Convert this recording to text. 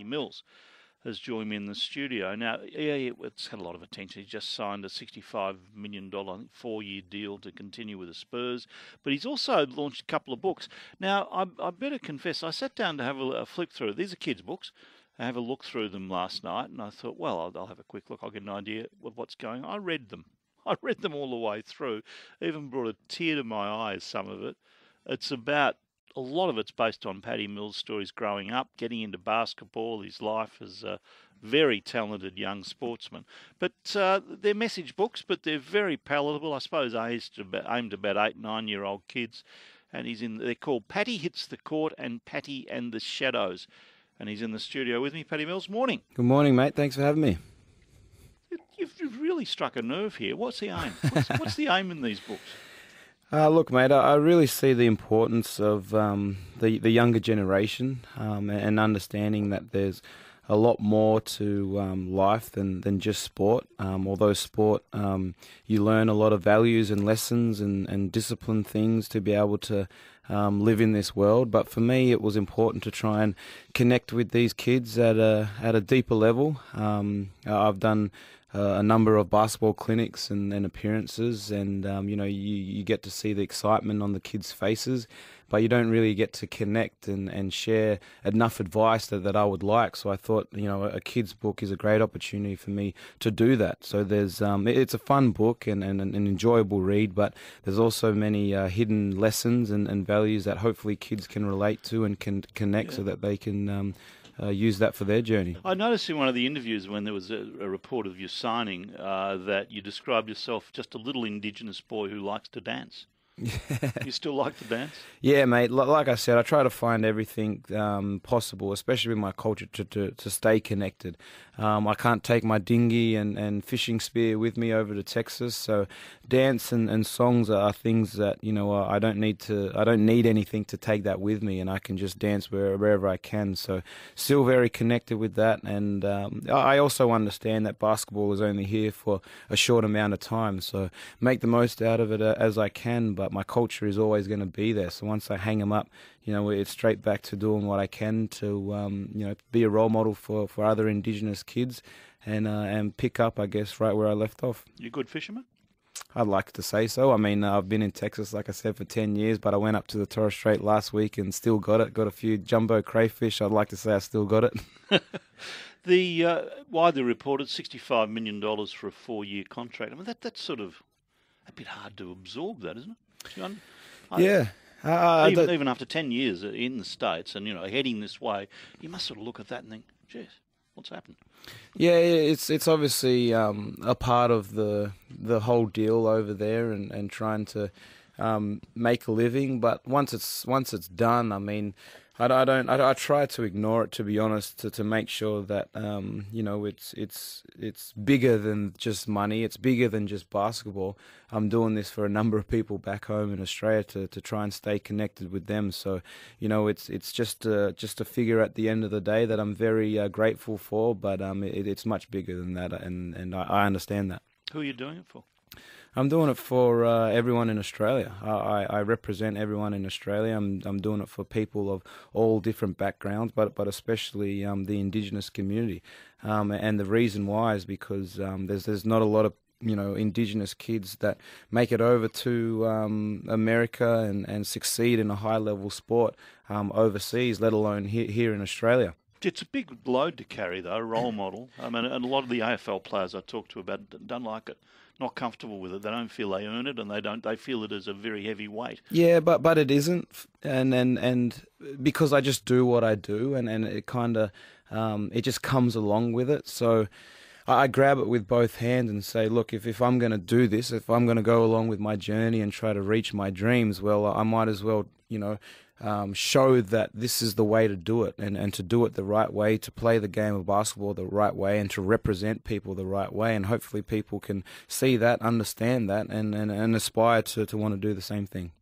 Mills has joined me in the studio. Now, yeah, it's had a lot of attention. He's just signed a $65 million 4-year deal to continue with the Spurs, but he's also launched a couple of books. Now, I better confess, I sat down to have a flick through. These are kids' books. I have a look through them last night, and I thought, well, I'll have a quick look. I'll get an idea of what's going on. I read them. I read them all the way through. Even brought a tear to my eyes, some of it. It's about a lot of it's based on Paddy Mills' stories growing up, getting into basketball, his life as a very talented young sportsman. But they're message books, but they're very palatable. I suppose aimed about 8-9-year-old kids. And they're called Paddy Hits the Court and Paddy and the Shadows. And he's in the studio with me. Paddy Mills, morning. Good morning, mate. Thanks for having me. You've really struck a nerve here. What's the aim? What's the aim in these books? Look, mate, I really see the importance of the younger generation and understanding that there's a lot more to life than just sport. Although sport, you learn a lot of values and lessons and discipline things to be able to live in this world. But for me, it was important to try and connect with these kids at a deeper level. I've done a number of basketball clinics and appearances, and you get to see the excitement on the kids' faces, but you don't really get to connect and share enough advice that I would like. So I thought, a kids' book is a great opportunity for me to do that. So there's it's a fun book and an enjoyable read, but there's also many hidden lessons and values that hopefully kids can relate to and can connect, so that they can use that for their journey. I noticed in one of the interviews when there was a report of you signing that you described yourself just a little Indigenous boy who likes to dance. Yeah. You still like to dance? Yeah, mate. Like I said, I try to find everything possible, especially with my culture, to stay connected. I can't take my dinghy and fishing spear with me over to Texas, so dance and songs are things that I don't need anything to take that with me, and I can just dance wherever I can. So still very connected with that, and I also understand that basketball is only here for a short amount of time, so make the most out of it as I can. But my culture is always going to be there. So once I hang them up, it's straight back to doing what I can to, be a role model for other Indigenous kids and pick up, I guess, right where I left off. You a good fisherman? I'd like to say so. I mean, I've been in Texas, like I said, for 10 years, but I went up to the Torres Strait last week and still got it. Got a few jumbo crayfish. I'd like to say I still got it. The widely reported $65 million for a 4-year contract. I mean, that's sort of a bit hard to absorb, that, isn't it? Yeah. Even after 10 years in the States and, heading this way, you must sort of look at that and think, geez, what's happened? Yeah, it's obviously a part of the whole deal over there and trying to make a living. But once it's done, I mean, I try to ignore it, to be honest, to make sure that it's bigger than just money. It's bigger than just basketball. I'm doing this for a number of people back home in Australia to try and stay connected with them. So it's just a figure at the end of the day that I'm very grateful for. But it's much bigger than that, and I understand that. Who are you doing it for? I'm doing it for everyone in Australia. I represent everyone in Australia. I'm doing it for people of all different backgrounds, but especially the Indigenous community. And the reason why is because there's not a lot of Indigenous kids that make it over to America and succeed in a high-level sport overseas, let alone here in Australia. It's a big load to carry, though, a role model. I mean, and a lot of the AFL players I talk to about it don't like it, not comfortable with it. They don't feel they earn it, and they feel it as a very heavy weight. Yeah, but it isn't, and because I just do what I do, and it kind of it just comes along with it. So I grab it with both hands and say, look, if I'm going to do this, if I'm going to go along with my journey and try to reach my dreams, well, I might as well, show that this is the way to do it and to do it the right way, to play the game of basketball the right way and to represent people the right way. And hopefully people can see that, understand that, and aspire to want to do the same thing.